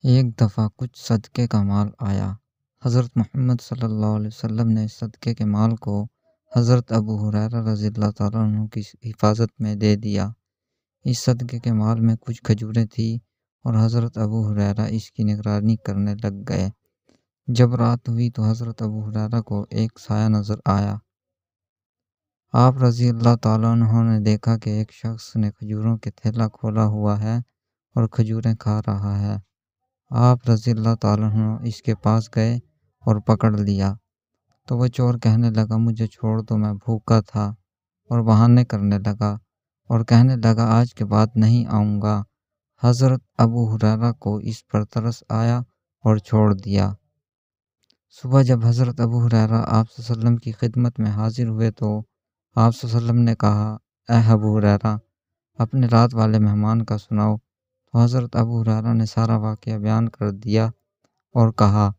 ایک دفعہ کچھ صدقے کا مال آیا۔ حضرت محمد صلی اللہ علیہ وسلم نے اس صدقے کے مال کو حضرت ابو ہریرہ رضی اللہ تعالیٰ عنہ کی حفاظت میں دے دیا۔ اس صدقے کے مال میں کچھ کھجوریں تھیں اور حضرت ابو ہریرہ اس کی نگرانی کرنے لگ گئے۔ جب رات ہوئی تو حضرت ابو ہریرہ کو ایک سایہ نظر آیا۔ آپ رضی اللہ تعالیٰ عنہ نے دیکھا کہ ایک شخص نے کھجوروں کے تھیلا کھولا ہوا ہے اور کھجوریں کھا رہا ہے۔ آپ رضی اللہ تعالیٰ عنہ اس کے پاس گئے اور پکڑ لیا تو وہ چور کہنے لگا، مجھے چھوڑ دو، میں بھوکا تھا، اور بہانے کرنے لگا اور کہنے لگا آج کے بعد نہیں آؤں گا۔ حضرت ابو ہریرہ کو اس پر ترس آیا اور چھوڑ دیا۔ صبح جب حضرت ابو ہریرہ آپ صلی اللہ علیہ وسلم کی خدمت میں حاضر ہوئے تو آپ صلی اللہ علیہ وسلم نے کہا، اے ابو ہریرہ، اپنے رات والے مہمان کا سناؤ۔ تو حضرت ابو ہریرہ نے سارا واقعہ بیان کر دیا اور کہا،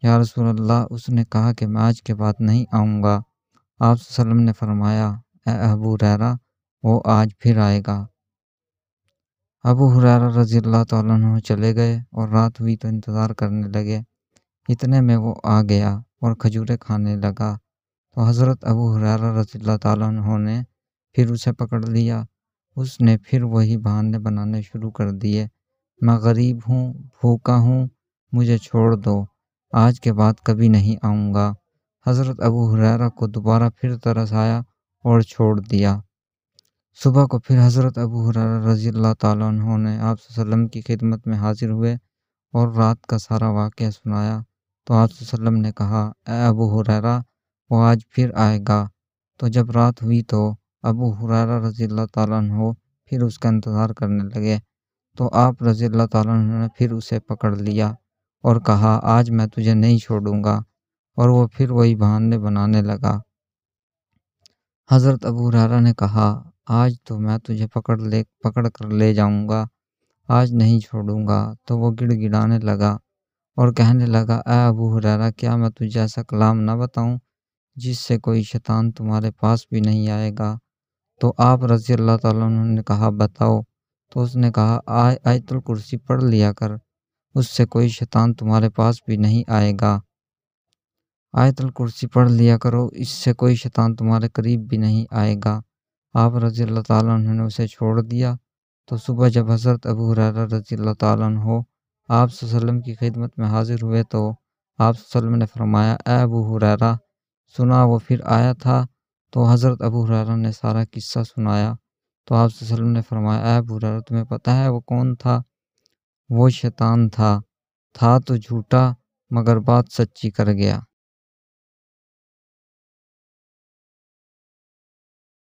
یا رسول اللہ، اس نے کہا کہ میں آج کے بعد نہیں آؤں گا۔ آپ صلی اللہ علیہ وسلم نے فرمایا، اے ابو ہریرہ، وہ آج پھر آئے گا۔ ابو ہریرہ رضی اللہ تعالیٰ عنہ چلے گئے اور رات ہوئی تو انتظار کرنے لگے۔ اتنے میں وہ آ گیا اور کھجوریں کھانے لگا تو حضرت ابو ہریرہ رضی اللہ تعالیٰ عنہ نے پھر اسے پکڑ لیا۔ اس نے پھر وہی بہانے بنانے شروع کر دیے، میں غریب ہوں، بھوکا ہوں، مجھے چھوڑ دو، آج کے بعد کبھی نہیں آؤں گا۔ حضرت ابو ہریرہ کو دوبارہ پھر ترس آیا اور چھوڑ دیا۔ صبح کو پھر حضرت ابو ہریرہ رضی اللہ تعالیٰ عنہ نے آپ صلی اللہ علیہ وسلم کی خدمت میں حاضر ہوئے اور رات کا سارا واقعہ سنایا تو آپ صلی اللہ علیہ وسلم نے کہا، اے ابو ہریرہ، وہ آج پھر آئے گا۔ تو جب رات ہوئی تو ابو ہریرہ رضی اللہ تعالیٰ عنہ پھر اس کا انتظار کرنے لگے تو آپ رضی اللہ تعالیٰ عنہ نے پھر اسے پکڑ لیا اور کہا، آج میں تجھے نہیں چھوڑوں گا، اور وہ پھر وہی بہانے بنانے لگا۔ حضرت ابو ہریرہ نے کہا، آج تو میں تجھے پکڑ کر لے جاؤں گا، آج نہیں چھوڑوں گا۔ تو وہ گڑ گڑانے لگا اور کہنے لگا، اے ابو ہریرہ، کیا میں تجھے ایسا کلام نہ بتاؤں جس سے کوئی شیطان تمہارے پاس بھی نہیں آئے گا؟ تو آپ رضی اللہ تعالیٰ عنہ نے کہا، بتاؤ۔ تو اس نے کہا، آیت الکرسی پڑھ لیا کر، اس سے کوئی شیطان تمہارے پاس بھی نہیں آئے گا۔ آیت الکرسی پڑھ لیا کرو، اس سے کوئی شیطان تمہارے قریب بھی نہیں آئے گا۔ آپ رضی اللہ تعالیٰ عنہ نے اسے چھوڑ دیا۔ تو صبح جب حضرت ابو ہریرہ رضی اللہ تعالیٰ عنہ آپ صلی اللہ علیہ وسلم کی خدمت میں حاضر ہوئے تو آپ صلی اللہ علیہ وسلم نے فرمایا، اے ابو ہریرہ، سنا وہ پھر آیا تھا؟ تو حضرت ابو ہریرہ نے سارا قصہ سنایا تو آپ صلی اللہ علیہ وسلم نے فرمایا، اے ابو ہریرہ، تمہیں پتہ ہے وہ کون تھا؟ وہ شیطان تھا تو جھوٹا مگر بات سچی کر گیا۔